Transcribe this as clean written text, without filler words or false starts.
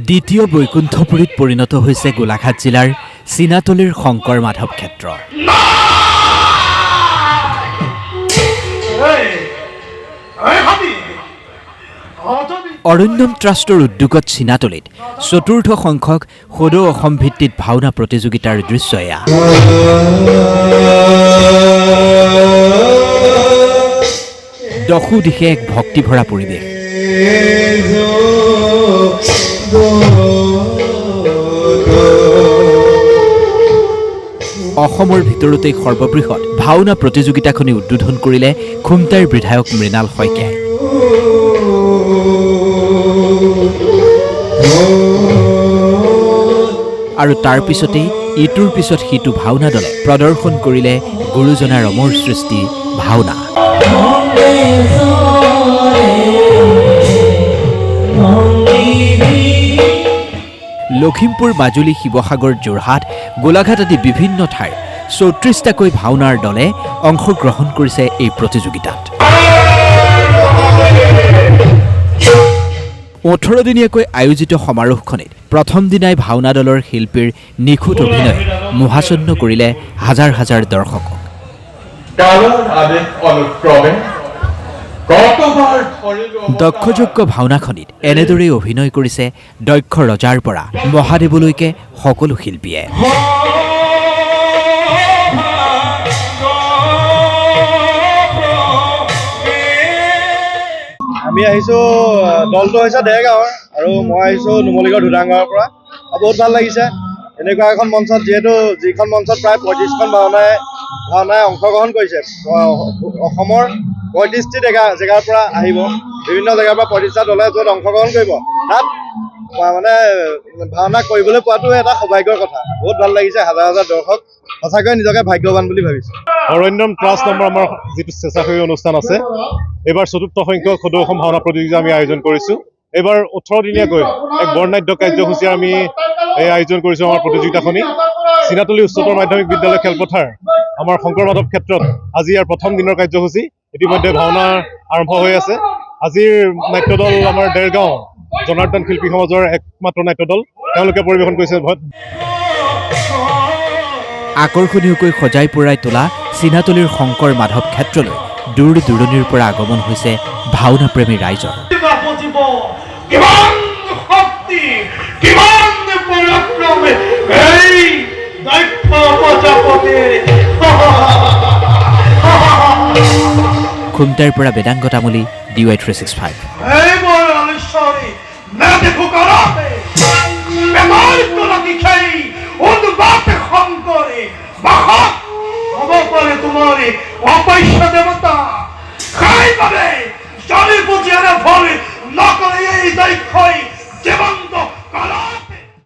দ্বিতীয় বৈকুণ্ঠপুৰীত পৰিণত হৈছে গোলাঘাট জিলাৰ চিনাতলীৰ শংকৰ মাধৱ ক্ষেত্ৰ। অৰণ্যম ট্ৰাষ্টৰ উদ্যোগত চিনাতলীত চতুৰ্থ সংখ্যক সদৌ অসম ভিত্তিত ভাওনা প্ৰতিযোগিতাৰ দৃশ্য এয়া। দশো দিশে এক ভক্তিভৰা পৰিৱেশ। অসমৰ ভিতৰতেই সৰ্ববৃহৎ ভাওনা প্ৰতিযোগিতাখনি উদ্বোধন কৰিলে খুমটাইৰ বিধায়ক মৃণাল শইকীয়াই। আৰু তাৰ পিছতেই ইটোৰ পিছত সিটো ভাওনা দলে প্ৰদৰ্শন কৰিলে গুৰুজনাৰ অমৰ সৃষ্টি ভাওনা। লখিমপুৰ, মাজুলী, শিৱসাগৰ, যোৰহাট, গোলাঘাট আদি বিভিন্ন ঠাইৰ ৩৪টাকৈ ভাওনাৰ দলে অংশগ্ৰহণ কৰিছে এই প্ৰতিযোগিতাত। ১৮ দিনীয়াকৈ আয়োজিত সমাৰোহখনিত প্ৰথম দিনাই ভাওনা দলৰ শিল্পীৰ নিখুঁত অভিনয়ে মোহাচন্ন কৰিলে হাজাৰ হাজাৰ দৰ্শকক। দক্ষযোগ্য ভাওনাখনিত এনেদৰেই অভিনয় কৰিছে দক্ষ ৰজাৰ পৰা মহাদেৱলৈকে সকলো শিল্পীয়ে। আমি আহিছোঁ, দলটো হৈছে দেৰগাঁৱৰ আৰু মই আহিছোঁ নুমলীগড় ধুদাংগাঁৱৰ পৰা। বহুত ভাল লাগিছে এনেকুৱা এখন মঞ্চত, যিখন মঞ্চত প্ৰায় ৩৫খন ভাওনাই অংশগ্ৰহণ কৰিছে। অসমৰ ৩৫টি জেগাৰ পৰা আহিব, বিভিন্ন জেগাৰ পৰা ৩৫টা দলে য'ত অংশগ্ৰহণ কৰিব, তাত মানে ভাওনা কৰিবলৈ পোৱাটো এটা সৌভাগ্যৰ কথা। বহুত ভাল লাগিছে, হাজাৰ হাজাৰ দৰ্শক, সঁচাকৈ নিজকে ভাগ্যৱান বুলি ভাবিছোঁ। অৰণ্যম ট্ৰাষ্ট নামৰ আমাৰ যিটো স্বেচ্ছাসেৱী অনুষ্ঠান আছে, এইবাৰ চতুৰ্থ সংখ্যক সদৌ অসম ভাওনা প্ৰতিযোগিতা আমি আয়োজন কৰিছোঁ। এইবাৰ ১৮ দিনীয়াকৈ এক বৰ্ণাঢ্য কাৰ্যসূচী আমি আয়োজন কৰিছোঁ। আমাৰ প্ৰতিযোগিতাখনি চিনাতলী উচ্চতৰ মাধ্যমিক বিদ্যালয় খেলপথাৰ আমাৰ শংকৰ মাধৱ ক্ষেত্ৰত আজি ইয়াৰ প্ৰথম দিনৰ কাৰ্যসূচী। ইতিমধ্যে ভাওনা আৰম্ভ হৈ আছে। আজিৰ নাট্যদল আমাৰ দেৰগাঁও জনাৰ্দন শিল্পী সমাজৰ একমাত্ৰ নাট্যদল, তেওঁলোকে পৰিৱেশন কৰিছে। আকৰ্ষণীয়কৈ সজাই পৰাই তোলা চিনাতলীৰ শংকৰ মাধৱ ক্ষেত্ৰলৈ দূৰ দূৰণিৰ পৰা আগমন হৈছে ভাওনা প্ৰেমী ৰাইজৰ। খুমটাইৰ পৰা বেদাংগ তামুলী, DY365।